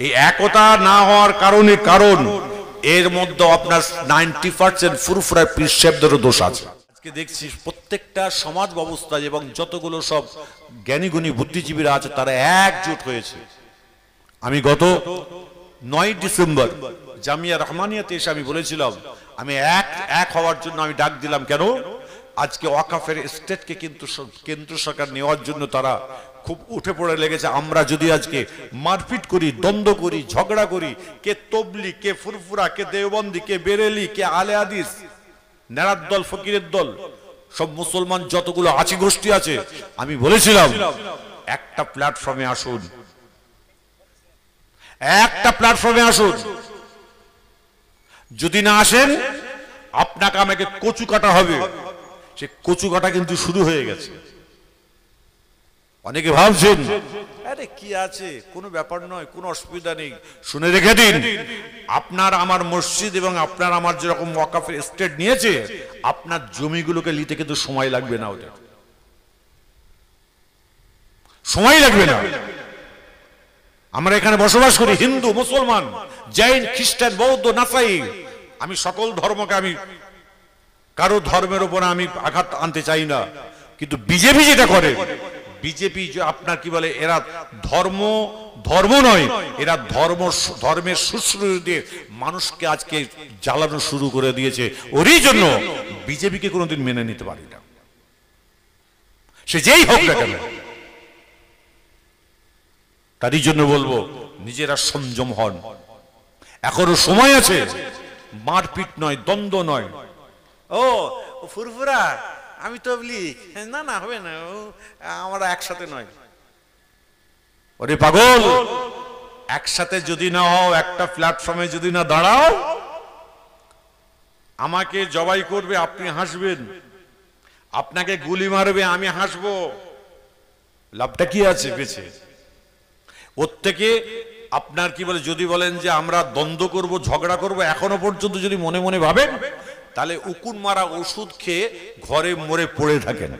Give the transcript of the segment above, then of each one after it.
এই একতা না হওয়ার কারণে কারণ এর মধ্যে আপনার 90% ফুরফুরা পীর সাহেবদেরও দোষ আছে। আজকে দেখছি প্রত্যেকটা সমাজ ব্যবস্থায় এবং যতগুলো সব জ্ঞানীগুণী বুদ্ধিজীবীরা আছে তারা একজোট হয়েছে। আমি গত 9 ডিসেম্বর জামিয়া রহমানিয়াতে এসে আমি বলেছিলাম আমি এক হওয়ার জন্য আমি ডাক দিলাম। কেন? আজকে ওয়াকাফের স্টেটকে কিন্তু কেন্দ্র সরকার নেওয়ার জন্য তারা খুব উঠে পড়ে লেগেছে। আমরা যদি আজকে মারপিট করি, দ্বন্দ্ব করি, ঝগড়া করি, কে তবলি, কে ফুরফুরা, কে দেওবন্দি, কে বেরেলি, কে আলে হাদিস, নেরার দল, ফকিরের দল, সব মুসলমান যতগুলো আছি গোষ্ঠী আছে, আমি বলেছিলাম একটা প্ল্যাটফর্মে আসুন, একটা প্ল্যাটফর্মে আসুন। যদি না আসেন আপনাকে আমাকে কচু কাটা হবে। সে কচু কাটা কিন্তু শুরু হয়ে গেছে। অনেকে ভাবছেন আরে কি আছে, কোনো ব্যাপার নয়, কোনো অসুবিধা নেই। শুনে রেখে দিন, আপনার আমার মসজিদ এবং আপনার আমার যেরকম ওয়াকাফের এস্টেট নিয়েছে, আপনার জমিগুলোকে নিতে কিন্তু সময় লাগবে না, ওটা সময় লাগবে না। আমরা এখানে বসবাস করি, হিন্দু, মুসলমান, জৈন, খ্রিস্টান, বৌদ্ধ, নাসাই। আমি সকল ধর্মকে, আমি কারো ধর্মের উপর আমি আঘাত আনতে চাই না, কিন্তু বিজেপি যেটা করে, বিজেপি আপনার কি বলে, এরা ধর্ম নয়, এরা ধর্মের সুশ্রুতি দিয়ে মানুষকে আজকে জ্বালানো শুরু করে দিয়েছে। ওরই জন্য বিজেপিকে কোনোদিন মেনে নিতে পারি না, সে যেই হোক না কেন। তারই জন্য বলবো নিজেরা সংযম হন, এখনো সময় আছে। মারপিট নয়, দ্বন্দ্ব নয়। ও ফুরফুরা, আমি তবলিগ, না না হবে না, আমরা একসাথে নয়। ওরে পাগল, একসাথে যদি না হও, একটা প্ল্যাটফর্মে যদি না দাঁড়াও, আমাকে জবাই করবে, আপনি হাসবেন, আপনাকে গুলি মারবে, আমি হাসবো, লাভটা কি আছে বেঁচে? ওর থেকে আপনার কি বলে, যদি বলেন যে আমরা দ্বন্দ্ব করব, ঝগড়া করব, এখনো পর্যন্ত যদি মনে মনে ভাবেন, তাহলে উকুন মারা ওষুধ খেয়ে ঘরে মরে পড়ে থাকেন।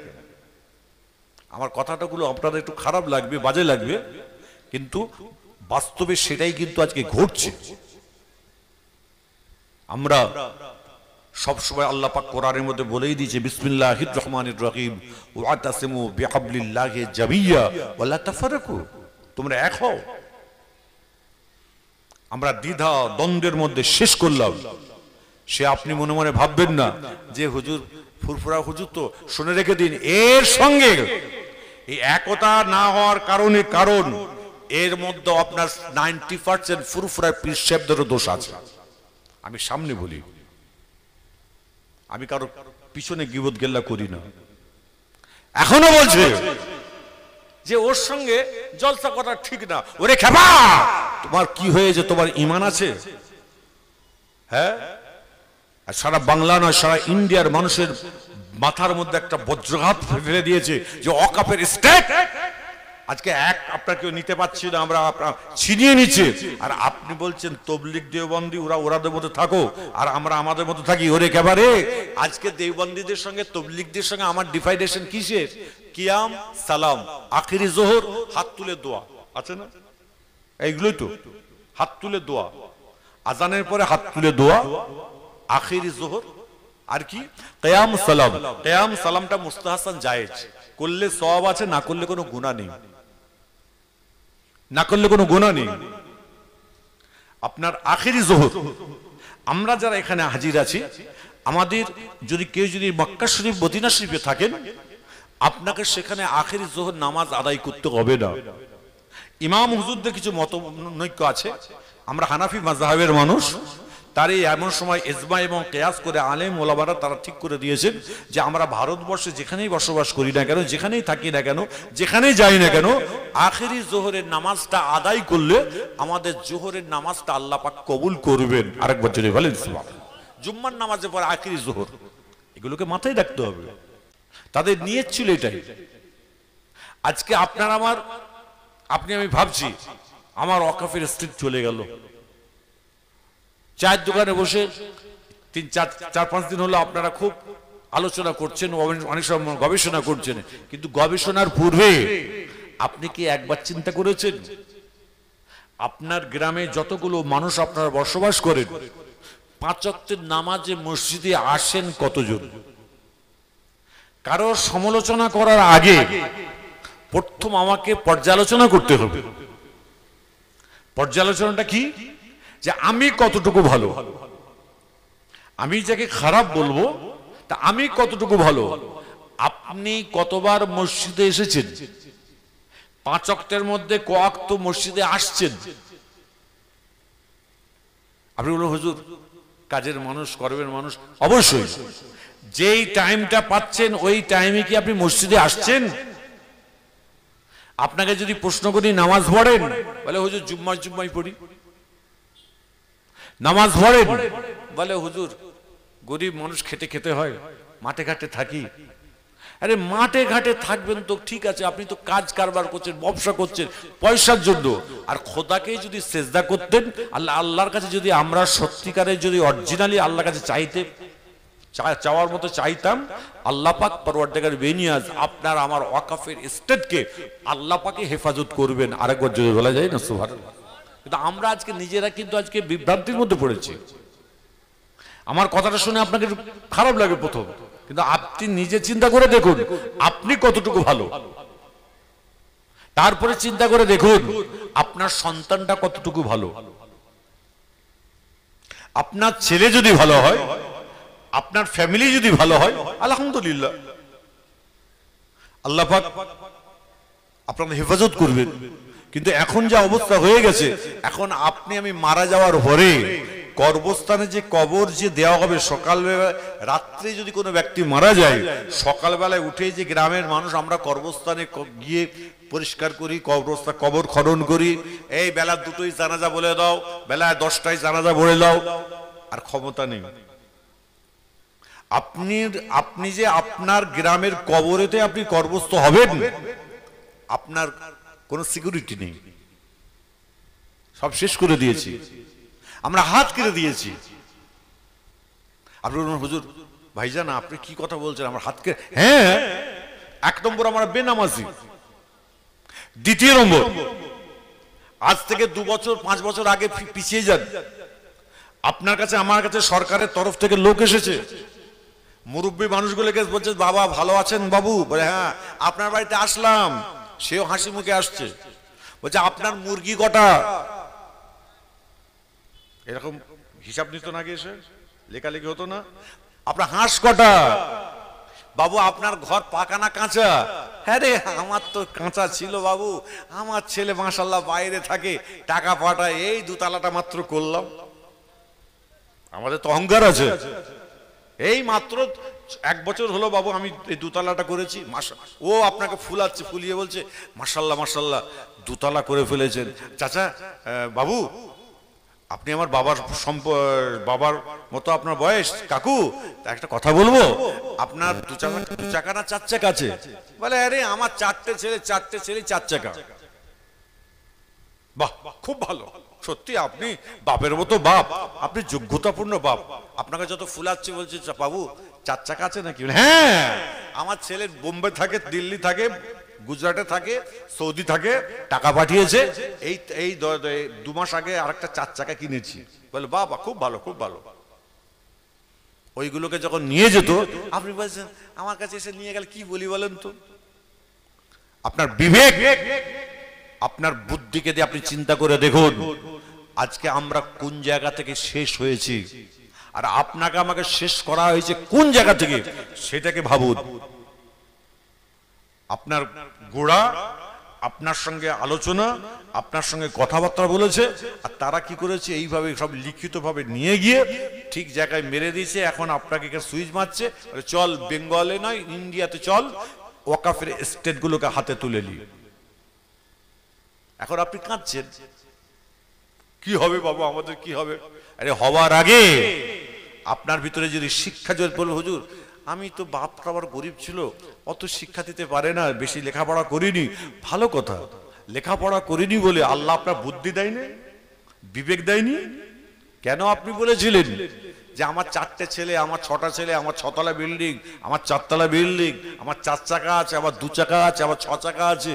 আমার কথাটাগুলো আপনাদের একটু খারাপ লাগবে, বাজে লাগবে, কিন্তু বাস্তবে সেটাই কিন্তু আজকে ঘটছে। আমরা সবসময় আল্লাহ পাক কোরআনের মধ্যে বলেই দিয়েছে, বিসমিল্লাহির রহমানির রহিম, ওয়াতাসিমু বিহাবলিল্লাহি জামিয়া ওয়ালা তাফারাকু, তোমরা এক হও। আমরা দ্বিধা দ্বন্দ্বের মধ্যে শেষ করলাম। সে আপনি মনে মনে ভাববেন না যে হুজুর ফুরফুরা হুজুর, তো শুনে রেখে দিন, এর সঙ্গে এই একতা না হওয়ার কারণে কারণ এর মধ্যে আপনার 90% ফুরফুরা পীর সাহেবদেরও দোষ আছে। আমি সামনে বলি, আমি কারো পিছনে গিবত গেল্লা করি না। এখনো বলছে যে ওর সঙ্গে জলসা করা ঠিক না। ওরে খেপা, তোমার কি হয়েছে? তোমার ঈমান আছে? হ্যাঁ, আর সারা বাংলা নয়, সারা ইন্ডিয়ার মানুষের মাথার মধ্যে একটা বজ্রঘাত ফেলে দিয়েছে যে ওয়াকাফের স্টেট আজকে এক আপনার কেউ নিতে পারছি না, আমরা ছিনিয়ে নিচ্ছে। আর আপনি বলছেন তবলিগ দেওবন্দি ওরা ওরাদের মধ্যে থাকো আর আমরা আমাদের মধ্যে থাকি। ওরে একেবারে আজকে দেওবন্দিদের সঙ্গে তবলিগদের সঙ্গে আমার ডিফাইডেশন কিসের? কিয়াম, সালাম, আখিরি জোহর, হাত তুলে দোয়া আছে না, এইগুলোই তো। হাত তুলে দোয়া, আজানের পরে হাত তুলে দোয়া, আখিরি জোহর, আর কি কিয়াম সালাম। কিয়াম সালামটা মুস্তাহাসান জায়েজ, করলে সওয়াব আছে, না করলে কোনো গুনাহ নেই, না করলে কোনো গুনাহ নেই। আপনার আখিরি জোহর, আমরা যারা এখানে হাজির আছি, আমাদের যদি কেউ যদি মক্কা শরীফ, মদিনা শরীফে থাকেন, আপনাকে সেখানে আখিরি জোহর নামাজ আদায় করতে হবে না। ইমাম হুজুরদের কিছু মতনৈক্য আছে। আমরা হানাফি মাযহাবের মানুষ, তারই এমন সময় ইজমা এবং কিয়াস করে আলেম ওলামারা তারা ঠিক করে দিয়েছেন যে আমরা ভারতবর্ষে যেখানেই বসবাস করি না কেন, যেখানেই থাকি না কেন, যেখানেই যাই না কেন, আখিরি জোহরের নামাজটা আদায় করলে আমাদের জোহরের নামাজটা আল্লাহ পাক কবুল করবেন। আরেকবার যদি বলেন সুবহানাল্লাহ। জুম্মার নামাজের পর আখিরি জোহর, এগুলোকে মাথায় রাখতে হবে। তাদের নিয়ত ছিল এটাই। আজকে আপনার আমার, আপনি আমি ভাবছি আমার ওয়াকাফের স্ট্রিট চলে গেল, চায়ের দোকানে বসে 4-5 দিন হলো আপনারা খুব আলোচনা করছেন, অনেক সময় গবেষণা করছেন, কিন্তু গবেষণার পূর্বে আপনি কি একবার চিন্তা করেছেন আপনার গ্রামে যতগুলো মানুষ আপনারা বসবাস করেন, 5 ওয়াক্তের নামাজে মসজিদে আসেন কতজন? কারোর সমালোচনা করার আগে প্রথম আমাকে পর্যালোচনা করতে হবে। পর্যালোচনাটা কি? যে আমি কতটুকু ভালো। আমি যাকে খারাপ বলবো তা আমি কতটুকু ভালো। আপনি কতবার মসজিদে এসেছেন? 5 ওয়াক্তের মধ্যে ক ওয়াক্ত মসজিদে আসছেন? আপনি বলুন হুজুর কাজের মানুষ, কর্মের মানুষ। অবশ্যই যেই টাইমটা পাচ্ছেন ওই টাইমে কি আপনি মসজিদে আসছেন? আপনাকে যদি প্রশ্ন করি নামাজ পড়েন, বলে হুজুর জুম্মায় পড়ি। নামাজ পড়েন, বলে হুজুর গরিব মানুষ খেটে খেতে হয়, মাঠে ঘাটে থাকি। আরে মাঠে ঘাটে থাকবেন তো ঠিক আছে, আপনি তো কাজ কারবার করছেন, ব্যবসা করছেন পয়সার জন্য। আর খোদাকে যদি সেজদা করতেন, আল্লাহর কাছে যদি আমরা সত্যিকারের যদি অরিজিনালি আল্লাহর কাছে চাওয়ার মতো চাইতাম, আল্লাহ পাক পরওয়ারদিগার বেনিয়াজ আপনার আমার ওয়াকফের এস্টেটকে আল্লাহ পাকে হেফাজত করবেন। আরেকবার যদি বলা যায় না সুবহানাল্লাহ। কিন্তু আমরা আজকে নিজেরা কিন্তু আজকে বিভ্রান্তির মধ্যে পড়েছি। আমার কথাটা শুনে আপনাকে খারাপ লাগে প্রথম, কিন্তু আপনি নিজে চিন্তা করে দেখুন আপনি কতটুকু ভালো। তারপরে চিন্তা করে দেখুন আপনার সন্তানটা কতটুকু ভালো। আপনার ছেলে যদি ভালো হয়, আপনার ফ্যামিলি যদি ভালো হয়, আলহামদুলিল্লাহ, আল্লাহ পাক আপনাকে হেফাজত করবেন। কিন্তু এখন যে অবস্থা হয়ে গেছে, এখন আপনি আমি মারা যাওয়ার পরে কবরস্থানে যে কবর যে দেওয়া হবে, সকালবেলা রাত্রে যদি কোনো ব্যক্তি মারা যায়, সকালবেলায় উঠে যে গ্রামের মানুষ আমরা কবরস্থানে গিয়ে পরিষ্কার করি, কবর খনন করি, এই বেলা 2টোই জানাজা বলে দাও, বেলা 10টায় জানাজা বলে দাও, আর ক্ষমতা নেই। আপনি যে আপনার গ্রামের কবরেতে আপনি কবরস্থ হবেন, আপনার কোনো সিকিউরিটি নেই, সব শেষ করে দিয়েছি, আমরা হাত কেটে দিয়েছি। আপনি বলুন হুজুর ভাইজান আপনি কি কথা বলছেন, আমার হাত কেটে? হ্যাঁ, 1 নম্বর আমরা বেনামাজি। 2 নম্বর, আজ থেকে 2 বছর 5 বছর আগে পিছিয়ে যান, আপনার কাছে আমার কাছে সরকারের তরফ থেকে লোক এসেছে, মুরব্বী মানুষগুলোকে বলছে বাবা ভালো আছেন বাবু? বলে হ্যাঁ। আপনার বাড়িতে আসলাম, সেও হাসি মুখে আসছে, বলছে আপনার মুরগি কটা? এরকম হিসাব নিত না, গিয়ে এসে লেখালেখি হতো না। আপনার হাঁস কটা? বাবু আপনার ঘর পাকা না কাঁচা? হ্যাঁ রে আমার তো কাঁচা ছিল বাবু, আমার ছেলে মাশাআল্লাহ বাইরে থাকে, টাকা পাঠায়, এই 2 তালাটা মাত্র করলাম। আমাদের তো অহংকার আছে। এই মাত্র 1 বছর হলো বাবু আমি এই 2 তালাটা করেছি। ও আপনাকে ফুলাচ্ছে, ফুলিয়ে বলছে মাশাআল্লাহ মাশাআল্লাহ 2 তালা করে ফেলেছেন। চাচা বাবু আপনি আমার বাবার মতো আপনার বয়স, কাকু একটা কথা বলবো, আপনার 2 চাকা না 4 চাকা আছে? বলে আরে আমার 4টে ছেলে 4 চাকা। বাহ খুব ভালো, সত্যি আপনি বাপের মতো বাপ, আপনি যোগ্যতাপূর্ণ বাপ। আপনাকে যত ফুলাচ্ছে বলছে বাবু 4 চাকা আছে নাকি? হ্যাঁ আমার ছেলে বোম্বে থাকে, দিল্লি থাকে, গুজরাটে থাকে, সৌদি থাকে, টাকা পাঠিয়েছে, এই 2 মাস আগে আরেকটা 4 চাকা কিনেছি। বলে বাবা খুব ভালো খুব ভালো। ওইগুলোকে যখন নিয়ে যেত আপনি বলছেন আমার কাছে এসে নিয়ে গেল, কি বলি বলেন তো? আপনার বিবেক, আপনার বুদ্ধিকে দিয়ে আপনি চিন্তা করে দেখুন আজকে আমরা কোন জায়গা থেকে শেষ হয়েছি, আর আপনাকে আমাকে শেষ করা হয়েছে কোন জায়গা থেকে, সেটাকে ভাবুন। আপনার গোড়া, আপনার সঙ্গে আলোচনা, আপনার সঙ্গে কথাবার্তা বলেছে, আর তারা কি করেছে এইভাবে সব লিখিতভাবে নিয়ে গিয়ে ঠিক জায়গায় মেরে দিয়েছে। এখন আপনাকে সুইচ মারছে, চল বেঙ্গলে নয় ইন্ডিয়াতে চল, ওয়াকফের এস্টেটগুলোকে হাতে তুলে নিয়ে। এখন আপনি কাঁদছেন, কি হবে বাবা আমাদের কি হবে? আরে হওয়ার আগে আপনার ভিতরে যদি শিক্ষা যদি বলে হুজুর আমি তো বাপটা আবার গরিব ছিল, অত শিক্ষা দিতে পারে না, বেশি লেখাপড়া করিনি। ভালো কথা, লেখাপড়া করিনি বলে আল্লাহ আপনার বুদ্ধি দেয়নি, বিবেক দেয়নি? কেন আপনি বলেছিলেন যে আমার 4টে ছেলে, আমার 6টা ছেলে, আমার 6তলা বিল্ডিং, আমার 4তলা বিল্ডিং, আমার 4 চাকা আছে, আমার 2 চাকা আছে, আমার 6 চাকা আছে।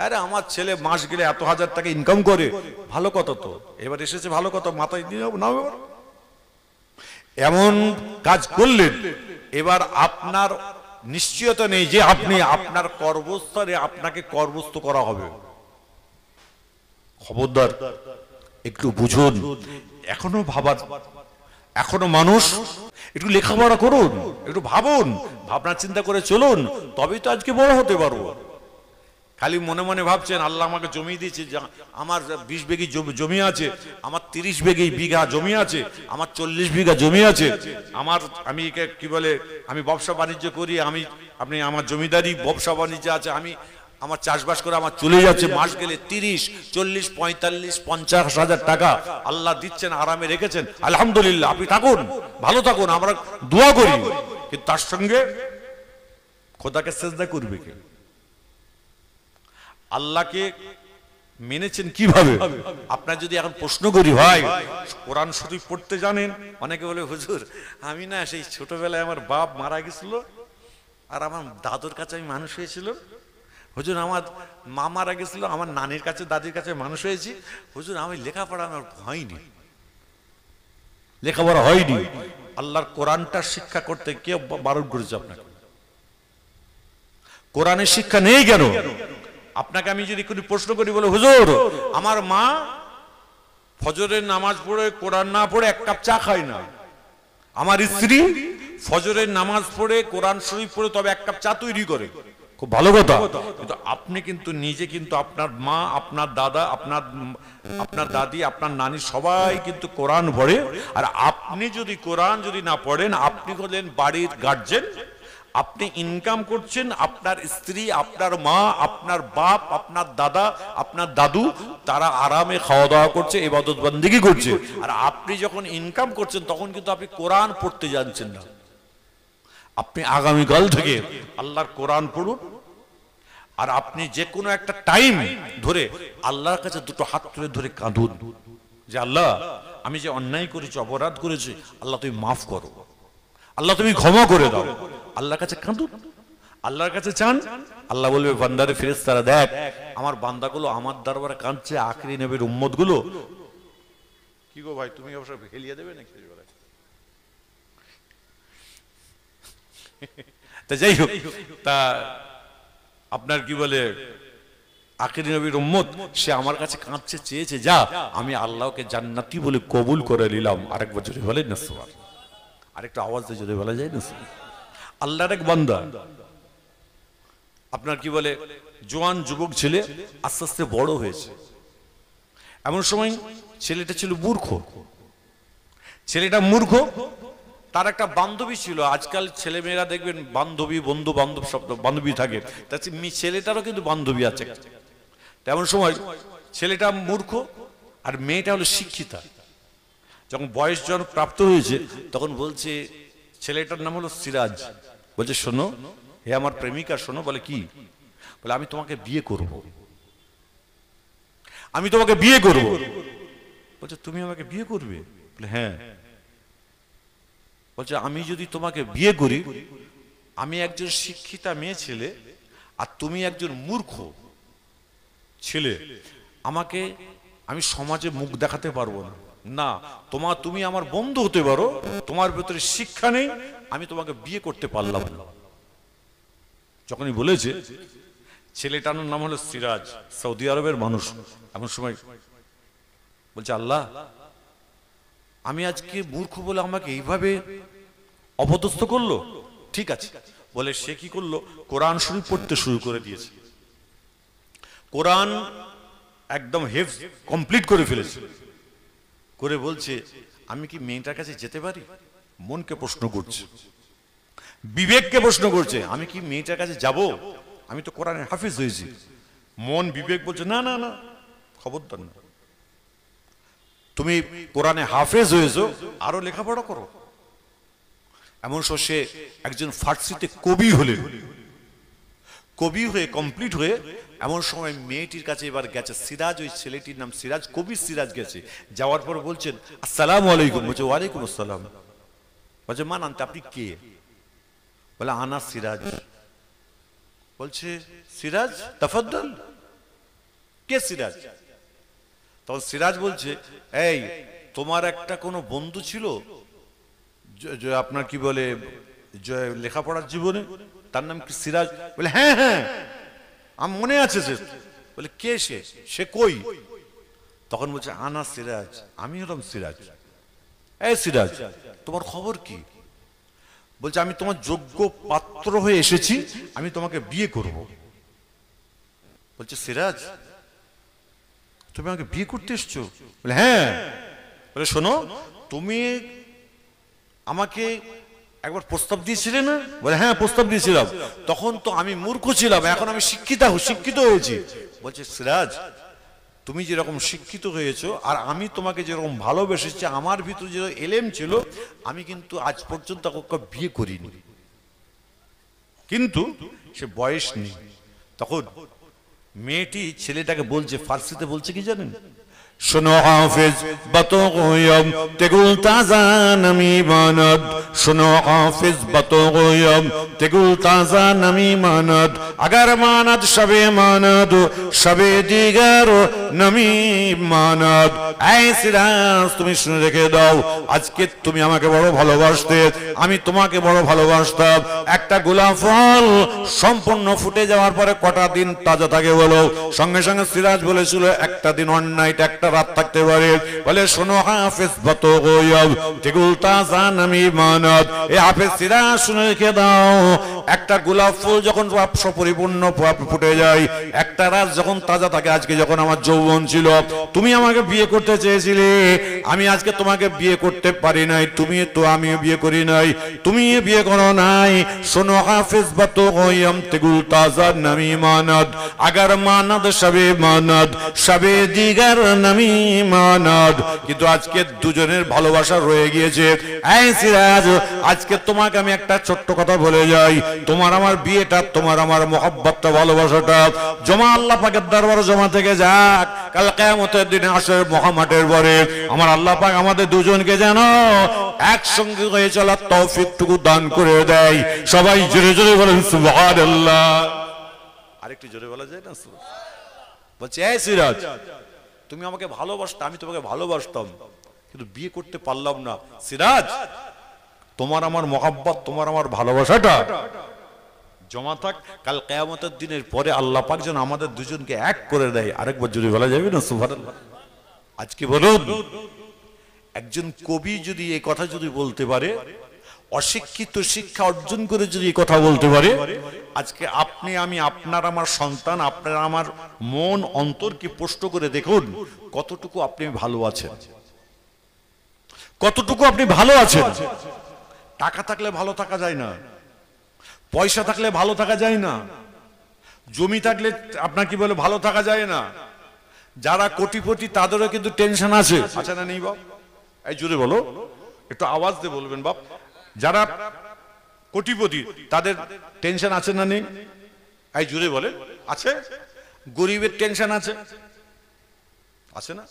আরে আমার ছেলে মাস গেলে এত হাজার টাকা ইনকাম করে, ভালো কথা তো। এবার এসেছে ভালো কথা, মাথায় দিয়ে নাও। এমন কাজ করলেন, এবার আপনার নিশ্চয়তা নেই যে আপনি আপনার কর্মস্থলে আপনাকে কর্মস্থ করা হবে। খবরদার, একটু বুঝুন। এখনো ভাবার, এখনো মানুষ, একটু লেখাপড়া করুন, একটু ভাবুন, ভাবনা চিন্তা করে চলুন, তবেই তো আজকে বড় হতে পারবো। খালি মনে মনে ভাবছেন আল্লাহ আমাকে জমি দিয়েছে, আমার 20 বিঘি জমি আছে, আমার 30 বিঘা জমি আছে, আমার 40 বিঘা জমি আছে, আমি কি বলে আমি ব্যবসা বাণিজ্য করি, আপনি আমার জমিদারি ব্যবসা বাণিজ্য আছে, আমার চাষবাস করে আমার চলে যাচ্ছে মাস গেলে 30, 40, 45, 50 হাজার টাকা আল্লাহ দিচ্ছেন, আরামে রেখেছেন, আলহামদুলিল্লাহ। আপনি থাকুন, ভালো থাকুন, আমরা দোয়া করি। কিন্তু তার সঙ্গে খোদাকে সেজদা করবে কে? আল্লাহকে মেনেছেন কিভাবে? আপনার যদি এখন প্রশ্ন করি, ভাই কোরআন শরীফ পড়তে জানেন? অনেকে বলে হুজুর আমি না সেই ছোটবেলায় আমার বাপ মারা গেছিল আর আমার দাদুর কাছে আমি মানুষ হয়েছিল। হুজুর আমার মা মারা গেছিল, আমার নানির কাছে দাদির কাছে মানুষ হয়েছি। হুজুর আমি লেখাপড়া আমার হয়নি, লেখাপড়া হয়নি। আল্লাহর কোরআনটা শিক্ষা করতে কে বারণ করেছে আপনাকে? কোরআনের শিক্ষা নেই কেন? আপনাকে আমি যদি কোনো প্রশ্ন করি, বলে হুজুর আমার মা ফজরের নামাজ পড়ে কোরআন না পড়ে 1 কাপ চা খায় না, আমার স্ত্রী ফজরের নামাজ পড়ে কোরআন শরীফ পড়ে তবে 1 কাপ চা তৈরি করে। খুব ভালো কথা, কিন্তু আপনি কিন্তু নিজে কিন্তু আপনার মা, আপনার দাদা, আপনার দাদি, আপনার নানি সবাই কিন্তু কোরআন পড়ে। আর আপনি যদি কোরআন না পড়েন, আপনি হলেন বাড়ির গার্জেন, আপনি ইনকাম করছেন, আপনার স্ত্রী, আপনার মা, আপনার বাপ, আপনার দাদা, আপনার দাদু তারা আরামে খাওয়া দাওয়া করছে, ইবাদত বন্দেগী করছে। আর আপনি যখন ইনকাম করছেন তখন কিন্তু আপনি কোরআন পড়তে জানছেন না। আপনি আগামীকাল থেকে আল্লাহর কোরআন পড়ুন, আর আপনি যে কোনো একটা টাইম ধরে আল্লাহর কাছে 2টো হাত তুলে ধরে কাঁদুন যে আল্লাহ আমি যে অন্যায় করেছি, অপরাধ করেছি, আল্লাহ তুমি মাফ করো, আল্লাহ তুমি ক্ষমা করে দাও। আল্লাহর কাছে কাঁদুন, আল্লাহর কাছে চান। আল্লাহ বলবে বান্দারে ফেরেশতারা, দেখ আমার বান্দাগুলো আমার দরবারে কাঁদছে, আখরি নবীর উম্মত গুলো। কি গো ভাই, তুমি অবশ্য হেলিয়ে দেবে নাকি? তা যাই হোক, তা আপনার কি বলে আখেরি নবীর উম্মত, সে আমার কাছে কাঁদছে, চেয়েছে, যা আমি আল্লাহকে জান্নাতি বলে কবুল করে নিলাম। আরেক বছর বলেন না সুবহান, আরেকটা আওয়াজ দিয়ে যদি বলা যায় না, আল্লাহর এক বান্দা আপনার কি বলে জোয়ান যুবক ছেলে আস্তে আস্তে বড় হয়েছে। এমন সময় ছেলেটা ছিল মূর্খ। ছেলেটা মূর্খ, তার একটা বান্ধবী ছিল। আজকাল ছেলে মেয়েরা দেখবেন বান্ধবী, বন্ধু বান্ধব শব্দ বান্ধবী থাকে, তার ছেলেটারও কিন্তু বান্ধবী আছে। তেমন সময় ছেলেটা মূর্খ আর মেয়েটা হলো শিক্ষিতা। যখন বয়স যখন প্রাপ্ত হয়েছে তখন বলছে, ছেলেটার নাম হলো সিরাজ, বলছে শোনো হে আমার প্রেমিকা, শোনো। বলে কি? বলে আমি তোমাকে বিয়ে করব, আমি তোমাকে বিয়ে করব। বলছে তুমি আমাকে বিয়ে করবে? বলে হ্যাঁ। বলছে আমি যদি তোমাকে বিয়ে করি, আমি একজন শিক্ষিতা মেয়ে ছেলে আর তুমি একজন মূর্খ ছেলে, আমি সমাজে মুখ দেখাতে পারবো না। না, তুমি আমার বন্ধু হতে পারো, তোমার ভেতরে শিক্ষা নেই, আমি তোমাকে বিয়ে করতে পারলাম না। যখনই বলেছে, ছেলেটার নাম হলো সিরাজ, সৌদি আরবের মানুষ। এমন সময় বলছে আল্লাহ আমি আজকে মূর্খ বলে আমাকে এইভাবে অপদস্থ করলো, ঠিক আছে। বলে সে কি করলো, কোরআন শরীফ পড়তে শুরু করে দিয়েছে। কোরআন একদম হেফজ কমপ্লিট করে ফেলেছে। করে বলছে আমি কি মেয়েটার কাছে যেতে পারি? মনকে প্রশ্ন করছে, বিবেককে প্রশ্ন করছে, আমি কি মেয়েটার কাছে যাব? আমি তো কোরআনের হাফিজ হয়েছি। মন বিবেক বলছে না না না, খবরদার না, তুমি কোরআনে হাফেজ হয়েছো, আরো লেখাপড়া করো। এমন সে একজন ফার্সিতে কবি হলেন। কবি হয়ে কমপ্লিট হয়ে এমন সময় মেয়েটির কাছে এবার গেছে সিরাজ, ওই ছেলেটির নাম সিরাজ, কবি সিরাজ গেছে। যাওয়ার পর বলছেন আসসালামু আলাইকুম। বলছে ওয়ালাইকুম আসসালাম। বলছে মান আনতে, আপনি কে? বলে আনা সিরাজ। বলছে সিরাজ তাফাদ্দাল, কে সিরাজ? তখন সিরাজ বলছে এই তোমার একটা কোনো বন্ধু ছিল আপনার কি বলে লেখাপড়ার জীবনে, তার নাম কি সিরাজ? বলে হ্যাঁ হ্যাঁ আমার মনে আছে। সে বলে কে সে? সে কই? তখন বলছে আনা সিরাজ, আমি হলাম সিরাজ। এই সিরাজ তোমার খবর কি? বলছে আমি তোমার যোগ্য পাত্র হয়ে এসেছি, আমি তোমাকে বিয়ে করব। বলছে সিরাজ তুমি আমাকে বিয়ে করতে এসছো? বলে হ্যাঁ। বলে শোনো, তুমি আমাকে একবার প্রস্তাব দিয়েছিলে না? বলে হ্যাঁ প্রস্তাব দিয়েছিলাম। তখন তো আমি মূর্খ ছিলাম, এখন আমি শিক্ষিত হয়েছি। বলছে সিরাজ তুমি যেরকম শিক্ষিত হয়েছো আর আমি তোমাকে যেরকম ভালোবেসেছি, আমার ভিতরে যে এলেম ছিল, আমি কিন্তু আজ পর্যন্ত কাউকে বিয়ে করিনি, কিন্তু সে বয়স নেই। তখন মেয়েটি ছেলেটাকে বলছে, ফার্সিতে বলছে কি জানেন? শোনো হাফেজ বাতগয়ম তেগুল তাজা নামি মানদ, শোনো হাফেজ বাতগয়ম তেগুল তাজা নামি মানদ, আগার মানদ সবে মানদ সবে দিগার নামি মানদ। এই সিরাজ তুমি শুনে রেখে দাও, আজকে তুমি আমাকে বড় ভালোবাসতে, আমি তোমাকে বড় ভালোবাসতাম। একটা গোলাপ ফল সম্পূর্ণ ফুটে যাওয়ার পরে কটা দিন তাজা থাকে বলো? সঙ্গে সঙ্গে সিরাজ বলেছিল একটা দিন অন নাইট, একটা রাত থাকতে পারে। বলে শোনো হাফেজ বাতগয়ম তেগুল তাজা নামি মানদ, এই হাফেজ সিরাজ শুনে রেখে দাও, একটা গোলাপ ফুল যখন পরিপূর্ণ ফুটে যায়, একটা রাত যখন তাজা থাকে, আজকে যখন আমার যৌবন ছিল, তুমি আমাকে বিয়ে করতে চেয়েছিলে, আমি আজকে তোমাকে বিয়ে করতে পারি নাই, তুমি তো আমিও বিয়ে করি নাই, তুমি বিয়ে করো নাই। শোনো হাফেজ বাতগয়ম তেগুল তাজা নামি মানদ, আগার মানদ সবে মানদ সবে দিগার নামি মানদ। কিন্তু আজকে দুজনের ভালোবাসা রয়ে গিয়েছে। এই সিরাজ আজকে তোমাকে আমি একটা ছোট্ট কথা বলে যাই, তোমার আমার বিয়েটা, তোমার আমার মহব্বতটা, ভালোবাসাটা জমা আল্লাহ পাকের দরবারে জমা থেকে যাক। কাল কিয়ামতের দিনে আসর মহামাঠের পরে আমার আল্লাহ পাক আমাদের দুজনকে যেন একসঙ্গে হয়ে চলার তৌফিকটুকু দান করে দেয়। সবাই জোরে জোরে বলেন সুবহানাল্লাহ। আরেকটু জোরে বলা যায় না? বলছে এই সিরাজ তুমি আমাকে ভালোবাসতে, আমি তোমাকে ভালোবাসতাম, কিন্তু বিয়ে করতে পারলাম না। সিরাজ তোমার আমার মহব্বত, তোমার আমার ভালোবাসাটা জমা থাক, কাল কিয়ামতের দিনের পরে আল্লাহ পাক যেন আমাদের দুজনকে এক করে দেয়। আরেকবার জোরে বলা যাবে না সুবহানাল্লাহ? আজকে বলুন, একজন কবি যদি এই কথা যদি বলতে পারে, অশিক্ষিত শিক্ষা অর্জন করে যদি এই কথা বলতে পারে, আজকে আপনি আমি, আপনার আমার সন্তান, আপনার আমার মন অন্তরকে প্রশ্ন করে দেখুন কতটুকু আপনি ভালো আছেন, কতটুকু আপনি ভালো আছেন। টাকা থাকলে ভালো থাকা যায় না, পয়সা থাকলে ভালো থাকা যায় না, জমি থাকলে আপনার কি বলে ভালো থাকা যায় না। যারা কোটিপতি তাদেরও কিন্তু টেনশন আছে, আচ্ছা না নেই বাপ? এই জোরে বলো, একটু আওয়াজ দিয়ে বলবেন বাপ। যারা কোটিপতি তাদের টেনশন আছে না নেই? এই জোরে বলে আছে। গরিবের টেনশন আছে, আছে না?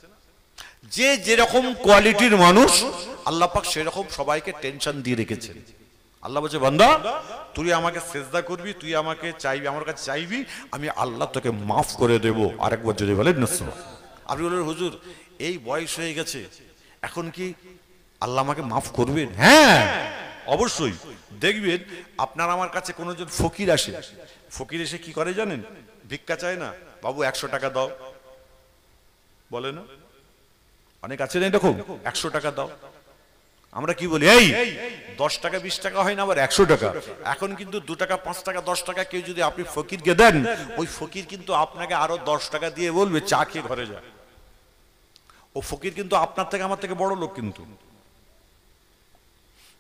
যে যেরকম কোয়ালিটির মানুষ আল্লাহ পাক সেরকম সবাইকে টেনশন দিয়ে রেখেছেন। আল্লাহ বলছে বান্দা তুই আমাকে সেজদা করবি, তুই আমাকে চাইবি, আমার কাছে চাইবি, আমি আল্লাহ তোকে মাফ করে দেব। আরেকবার যদি বলেন না। আপনি বলেন হুজুর এই বয়স হয়ে গেছে, এখন কি আল্লাহ আমাকে মাফ করবেন? হ্যাঁ অবশ্যই। দেখবেন আপনার আমার কাছে কোনো জন ফকির আসে, ফকির এসে কি করে জানেন? ভিক্ষা চায় না, বাবু 100 টাকা দাও, বলে না? অনেক আছে না এরকম, 100 টাকা দাও। আমরা কি বলি, এই 10 টাকা 20 টাকা হয় না, আবার 100 টাকা। এখন কিন্তু 2 টাকা 5 টাকা 10 টাকা কেউ যদি আপনি ফকিরকে দেন, ওই ফকির কিন্তু আপনাকে আরো 10 টাকা দিয়ে বলবে চা খেয়ে ঘরে যা। ও ফকির কিন্তু আপনার থেকে আমার থেকে বড় লোক। কিন্তু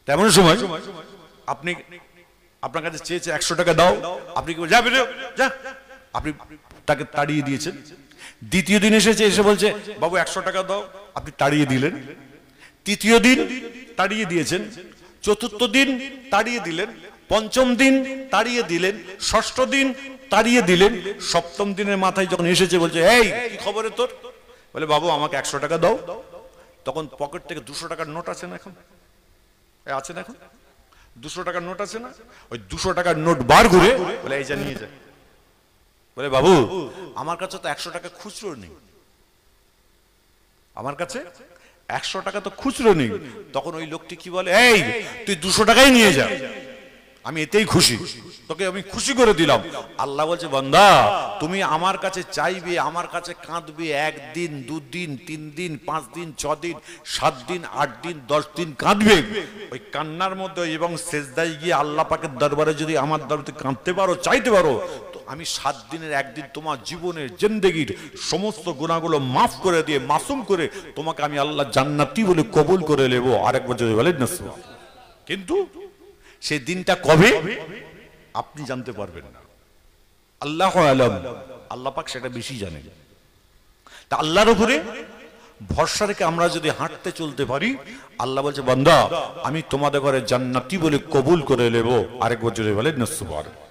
তেমন সময় আপনি আপনার কাছে চেয়েছে 100 টাকা দাও, আপনি কি যা বেরো যা, আপনি তাকে তাড়িয়ে দিয়েছেন। দ্বিতীয় দিন এসেছে, এসে বলছে বাবু 100 টাকা দাও, আপনি তাড়িয়ে দিলেন। তৃতীয় দিন তাড়িয়ে দিয়েছেন, চতুর্থ দিন তাড়িয়ে দিলেন, পঞ্চম দিন তাড়িয়ে দিলেন, ষষ্ঠ দিন তাড়িয়ে দিলেন। সপ্তম দিনের মাথায় যখন এসেছে বলছে, এই কি খবরে তোর? বলে, বাবু আমাকে 100 টাকা দাও। তখন পকেট থেকে 200 টাকার নোট আছে না, এখন আছে না, এখন 200 টাকার নোট আছে না, ওই 200 টাকার নোট বার করে বলে, এই যা নিয়ে যা। বলে, বাবু আমার কাছে তো 100 টাকা খুচরো নেই, আমার কাছে 100 টাকা তো খুচরো নেই। তখন ওই লোকটি কি বলে, এই তুই 200 টাকাই নিয়ে যা, আমি এতেই খুশি, তোকে আমি খুশি করে দিলাম। আল্লাহ বলছে, বান্দা তুমি আমার কাছে চাইবে, আমার কাছে কাঁদবে, 1 দিন 2 দিন 3 দিন 5 দিন 6 দিন 7 দিন 8 দিন 10 দিন কাঁদবে। ওই কান্নার মধ্যে এবং সেজদায় গিয়ে আল্লাহ পাকের দরবারে যদি আমার দরবারে কাঁদতে পারো, চাইতে পারো, তো আমি 7 দিনের 1 দিন তোমার জীবনের জিন্দেগির সমস্ত গুনাহগুলো মাফ করে দিয়ে, মাসুম করে তোমাকে আমি আল্লাহ জান্নাতি বলে কবুল করে নেব। আরেকবার যদি বলেন না, কিন্তু সেই দিনটা কবে আপনি জানতে পারবেন না, আল্লাহু আলাম, আল্লাহ পাক সেটা বেশি জানেন। তা আল্লাহর উপরে ভরসা রেখে আমরা যদি হাঁটতে চলতে পারি, আল্লাহ বলছে, বান্দা আমি তোমাদের ঘরে জান্নাতি বলে কবুল করে নেব। আরেকবার যদি বলেন না, সুবহানাল্লাহ।